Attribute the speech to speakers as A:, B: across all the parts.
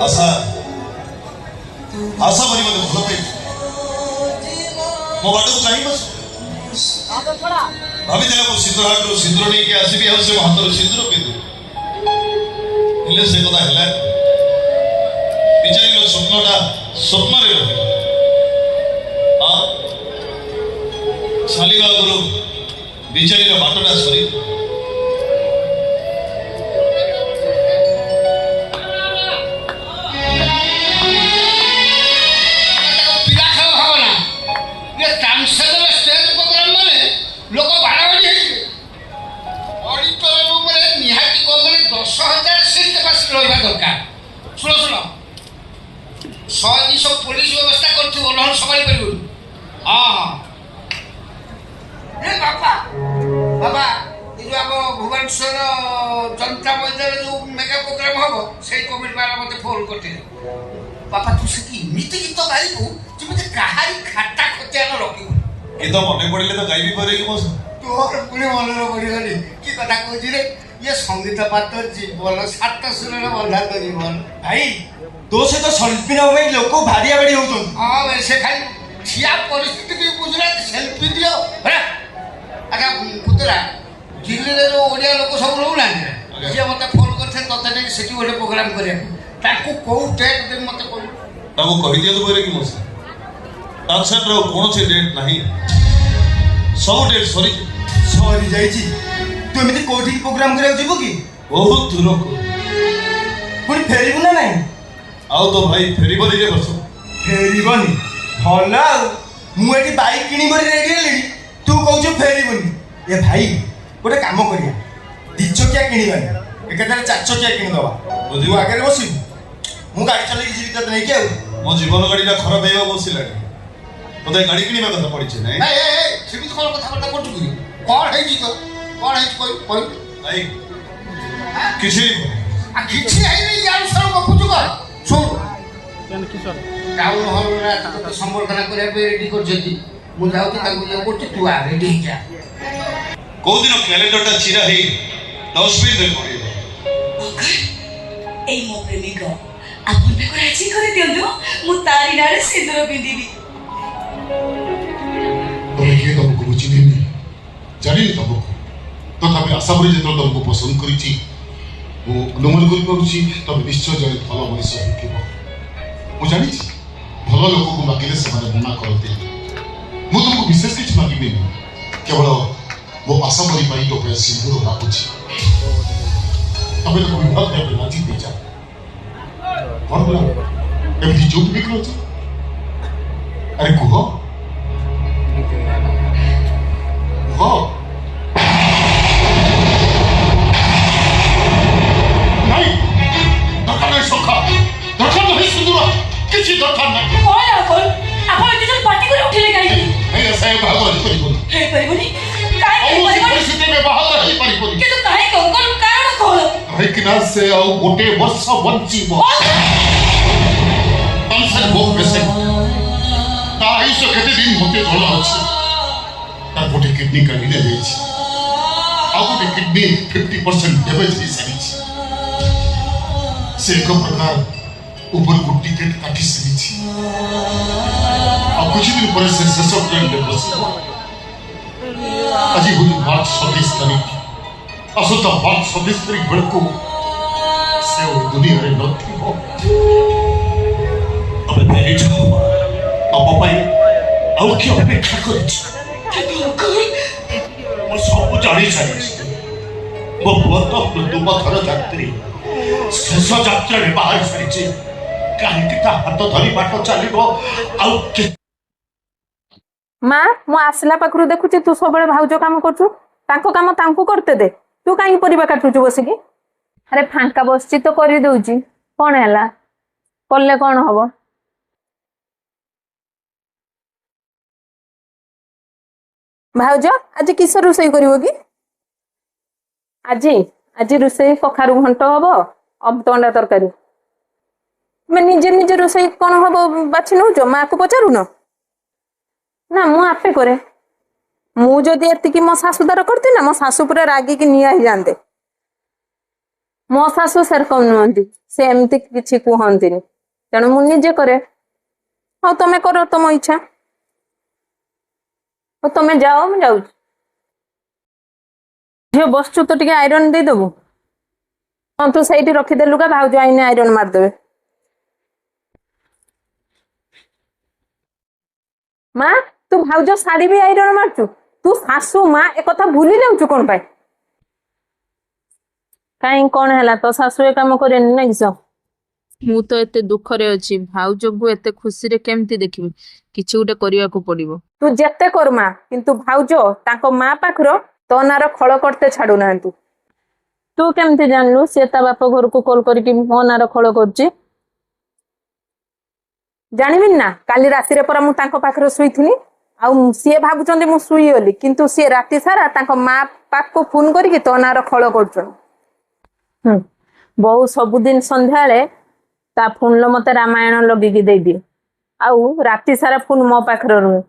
A: आशा आशा भाई मत भूल पे मो बाटो को कहीं बस भाभी देला को सिंदूर हाट रो सिंदूर नहीं के आसी भी से हाथ रो सिंदूर पे हेले से कदा हेला बिचारी रो स्वप्न रे रहे हां शालिवा गुरु बिचारी रो बाटोटा सरी
B: पुलिस व्यवस्था कर संभाली पार हाँ बाबा बाबा ये आम भुवनेश्वर जनता मैदान जो मेगा प्रोग्राम हम से कमिटी वाला मत फोन करते बाबा तू से इमिति गीत गाइबू जमी कहारी खाटा खतियान रखू
A: गीत मन पड़े तो गाइबी करे
B: तोर पुणी मन पड़गली कि कथा कहूँ रे ये संगीत पात्र जीवन सात सुर बंधा तो जीवन
C: भाई तो से तो सेल्फी नई लोक भारिया बाड़ी हो
B: हाँ से खाली छिया परिस्थिति की बुझला सेल्फी दियो अच्छा पुतरा दिल्ली जो ओडिया लोक सब रोना जी मत फोन करते तते से गोटे प्रोग्राम करा कौ डेट दे मत
A: कही दिया तो कि मोसे कनसर्ट रो कौन से डेट नहीं सब डेट सरी
C: सरी जाइची तू एमती कोठी प्रोग्राम करा जीवो कि
A: बहुत दूर को
C: पुणी फेरिबु ना नहीं
A: आउ तो भाई फेरिबनी रे बस
C: फेरिबनी भला मु एटी बाइक किनी बरी रेडी हेली तू कहू फेरिबनी ए भाई गोटे काम करिया दी चकिया किनिबानी एकाथरे चार चकिया किनि दबा तू आगे बसी मु गाड़ी चले जीवी तते नहीं के
A: मो जीवन गाड़ीटा खराब हेबा बसिलानी तते गाड़ी किनिबा कथा पड़िছে नहीं
B: ए ए सेमित कोन कथा बता कोन टुकुरी कोन हेजी तो कोन हेजी कोई
A: भाई किसी
B: आ किछि है नहीं यार सब गपुचु कर सुन
D: केन किशोर
B: टाउन हॉल रा तो संबर्धना करे पे रेडी कर जदी मु जाउ कि ताकू ये करछि तू आ रेडी जा
A: को दिन कैलेंडरटा चिरा हे डस्टबिन रे पड़िबो
E: এই মো প্রেমিক আপন पे রাজি করে দিও মু তারি নারে সিঁদুর পিঁধিবি
F: তুমি কি তোমাকে বুঝিনি জানি তোমাকে তথাপি আশা করি যে তোমাকে পছন্দ করেছি ও অনুমান করি পাচ্ছি তবে নিশ্চয় জনে ভালো মଣିষ হইব মু জানিছি ভালো লোককে মাগিলে সেমানে মনা করতে মু তোমাকে বিশেষ কিছু মাগিবিনি কেবল মো আশা করি পাই তোকে সিন্ধুর মাগুছি তবে তো বিভাগ দেবে রাজি হয়ে যা কଣ ହେଲା ଏମିତି ଚୁପ୍ ବିକ୍ରି ଅଛି ଆରେ କୁହ କୁହ ନାଇଁ ଦରକାର ନାହିଁ ସଖା ଦରକାର ନାହିଁ ସୁନ୍ଦର କିଛି ଦରକାର ନାହିଁ
E: କଣ ଆପଣ ଆପଣ ଏତେ ଜଣ ପାର୍ଟି କରି ଉଠିଲେ କାହିଁକି
F: ହେଇ ସେ ଭାଗ କରିପାରିବନି
E: ହେଇପାରିବନି କାହିଁକି
F: ପରିସ୍ଥିତିରେ ବାହାର ହେଇପାରିବନି
E: କିନ୍ତୁ କାହିଁକି କଣ କାରଣ କଣ
F: କାହିଁକି ନା ସେ ଆଉ ଗୋଟେ ବର୍ଷ ବଞ୍ଚିବ कैंसर बहुत पेशेंट ता आयुष केते दिन होते जणा अछि ता गोटे किडनी काढी ले जाई छी आ गोटे किडनी 50% डैमेज हो सारी छी से एक प्रकार ऊपर को टिकट काटी सकी छी आ कुछ दिन पर से सब ट्रेन ले बस আজি हुई मार्च 27 तारीख असता मार्च 27 तारीख बेलको से दुनिया रे नथी हो मेरे जाओ अब भाई अब क्यों अपेक्षा करिछि मैं सब जानी सारी वो बहुत मृत्यु पथर यात्री शेष यात्रा रे बाहर सारी कहीं हाथ धरी बाट चलो
G: माँ मु आसला पाखरु देखुची तू सब भाउज काम करछु तांको काम तांको करते दे तू कहीं परिबा काटुछु बसिकी अरे फांका बसची तो करी दउची कोन हैला करले कोन हबो भाउज आज किस रोषेई करिवो कि आज आज रोषेई कखारु घंट हबो अमृतभंडा तरकारी मैं निजे निजे रोषेई कोन हबो बाछि नउजो माँ को पचारु न ना मु आपे करे मु जदि एतिकी मो सासु दार करती ना मो सासु पूरा रागी की निया ही जानते ମୋ ଶାଶୁ ସେରକମ ନୁହନ୍ତି, ସେ ଏମିତି କିଛି କୁହନ୍ତିନି, ତେଣୁ ମୁଁ ନିଜେ କରେ। ହଉ ତମେ କର ତମ ଇଚ୍ଛା। ହଉ ତମେ ଯାଅ, ମୁଁ ଯାଉଛି। ଝିଅ ବସଛୁ ତ ଟିକେ ଆଇରନ୍ ଦେଇଦବୁ। ହଁ ତୁ ସେଇଠି ରଖିଦେଲୁ କା, ଭାଉଜ ଆଇନେ ଆଇରନ୍ ମାରିଦେବେ। ମା ତୁ ଭାଉଜ ଶାଢୀ ବି ଆଇରନ୍ ମାରୁଛୁ? ତୁ ଶାଶୁ ମା ଏକଥା ଭୁଲି ଯାଉଛୁ କଣ ପାଇଁ? କାହିଁ କଣ ହେଲା, ତୋ ଶାଶୁ ଏ କାମ କରେନି ନା କିସ? ମୁଁ ତ ଏତେ ଦୁଃଖରେ ଅଛି, ଭାଉଜକୁ ଏତେ ଖୁସିରେ କେମିତି ଦେଖିବି? କିଛି ଗୋଟେ କରିବାକୁ ପଡିବ। ତୁ ଯେତେ କର ମା, କିନ୍ତୁ ଭାଉଜ ତାଙ୍କ ମା ପାଖର ତୋ ନାଁର ଖଳ କରତେ ଛାଡୁନାହାନ୍ତି। ତୁ କେମିତି ଜାଣିଲୁ ସେ ତା ବାପ ଘରକୁ କଲ୍ କରିକି ମୋ ନାଁର ଖଳ କରୁଛି? ଜାଣିବିନି ନା, କାଲି ରାତିରେ ପରା ମୁଁ ତାଙ୍କ ପାଖରେ ଶୋଇଥିଲି। ଆଉ ସିଏ ଭାବୁଛନ୍ତି ମୁଁ ଶୋଇଗଲି, କିନ୍ତୁ ସିଏ ରାତି ସାରା ତାଙ୍କ ମା ପାଖକୁ ଫୋନ କରିକି ତୋ ନାଁର ଖଳ କରୁଛନ୍ତି। ବୋଉ ସବୁଦିନ ସନ୍ଧ୍ୟାବେଳେ ତା ଫୋନలో ମତେ ରାମାୟଣ ଲଗେଇକି ଦେଇଦିଏ, ଆଉ ରାତି ସାରା ଫୋନ ମୋ ପାଖରେ ରୁହେ।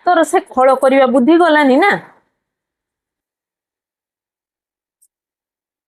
G: ତୋର ସେ ଖଳ କରିବା ବୁଦ୍ଧି ଗଲାନି ନା।